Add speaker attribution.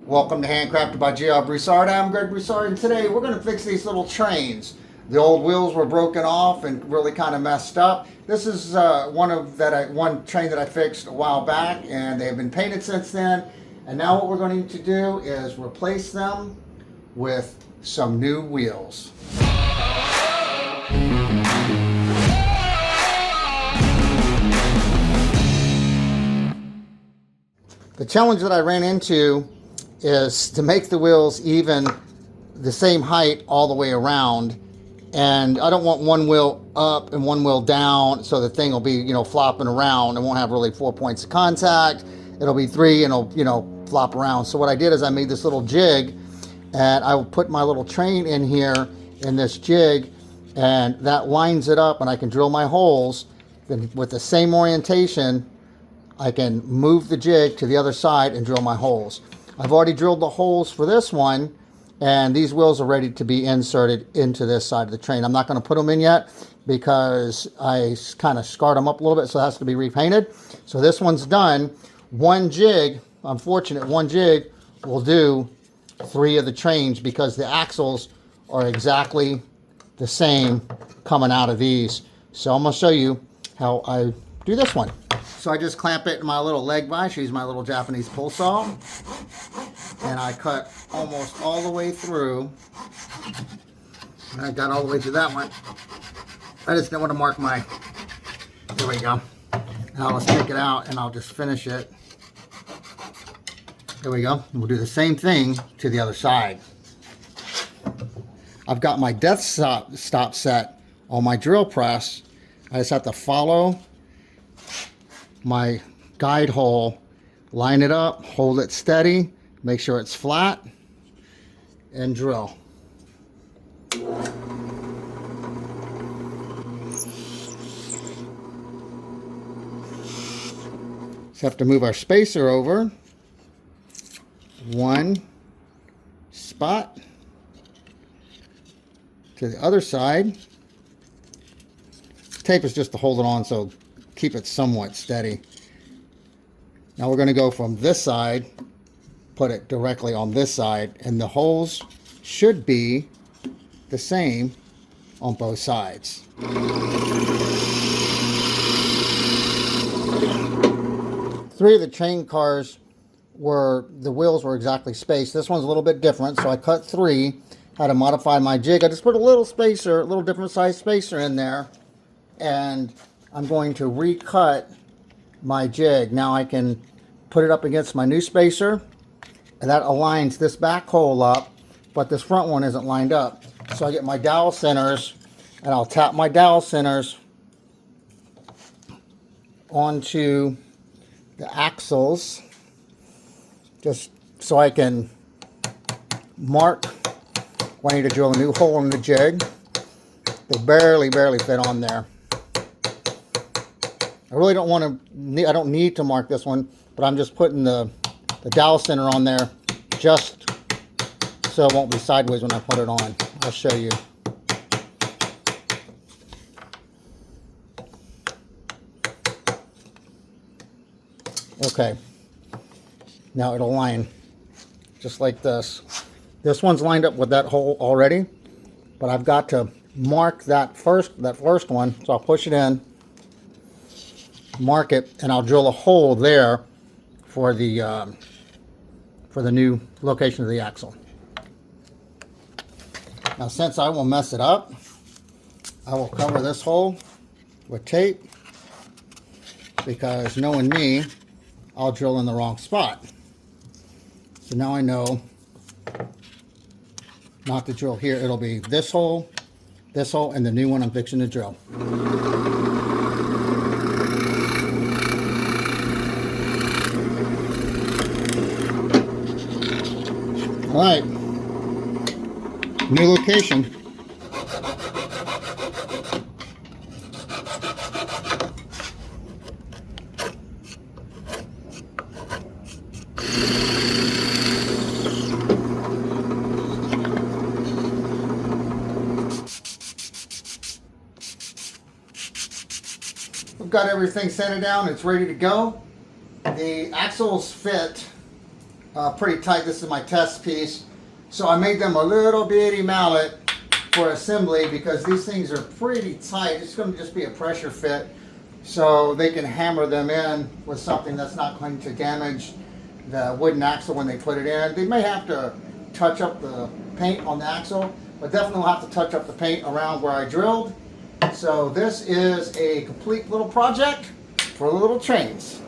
Speaker 1: Welcome to Handcrafted by G.R. Broussard. I'm Greg Broussard, and today we're going to fix these little trains. The old wheels were broken off and really kind of messed up. This is one train that I fixed a while back, and they have been painted since then. And now what we're going to do is replace them with some new wheels. The challenge that I ran into is to make the wheels even the same height all the way around, and I don't want one wheel up and one wheel down so the thing will be flopping around and won't have really 4 points of contact. It'll be three and it'll flop around. So what I did is I made this little jig, and I will put my little train in here in this jig, and that lines it up, and I can drill my holes. Then with the same orientation I can move the jig to the other side and drill my holes. I've already drilled the holes for this one, and these wheels are ready to be inserted into this side of the train. I'm not going to put them in yet because I kind of scarred them up a little bit, so it has to be repainted. So this one's done. One jig, I'm fortunate, one jig will do 3 of the trains because the axles are exactly the same coming out of these. So I'm going to show you how I do this one. So I just clamp it in my little leg vise. Use my little Japanese pull saw, and I cut almost all the way through. I got all the way through that one. I just don't want to mark my, there we go. Now let's take it out and I'll just finish it. There we go. We'll do the same thing to the other side. I've got my death stop set on my drill press. I just have to follow my guide hole, line it up, hold it steady, make sure it's flat, and drill. Just have to move our spacer over one spot to the other side. Tape is just to hold it on, so keep it somewhat steady. Now we're going to go from this side, put it directly on this side, and the holes should be the same on both sides. 3 of the train cars the wheels were exactly spaced. This one's a little bit different, so I cut 3. Had to modify my jig. I just put a little spacer, a little different size spacer in there, and I'm going to recut my jig. Now I can put it up against my new spacer, and that aligns this back hole up, but this front one isn't lined up. So I get my dowel centers, and I'll tap my dowel centers onto the axles, just so I can mark when I need to drill a new hole in the jig. They barely fit on there. I really don't want to, I don't need to mark this one, but I'm just putting the dowel center on there just so it won't be sideways when I put it on. I'll show you. Okay, now it'll line just like this. This one's lined up with that hole already, but I've got to mark that first one, so I'll push it in, mark it, and I'll drill a hole there for the new location of the axle. Now, since I will mess it up, I will cover this hole with tape, because knowing me, I'll drill in the wrong spot. So now I know not to drill here. It'll be this hole, and the new one I'm fixing to drill. All right, new location. We've got everything centered down. It's ready to go. The axles fit pretty tight. This is my test piece. So I made them a little bitty mallet for assembly because these things are pretty tight. It's going to just be a pressure fit so they can hammer them in with something that's not going to damage the wooden axle when they put it in. They may have to touch up the paint on the axle, but definitely will have to touch up the paint around where I drilled. So this is a complete little project for the little trains.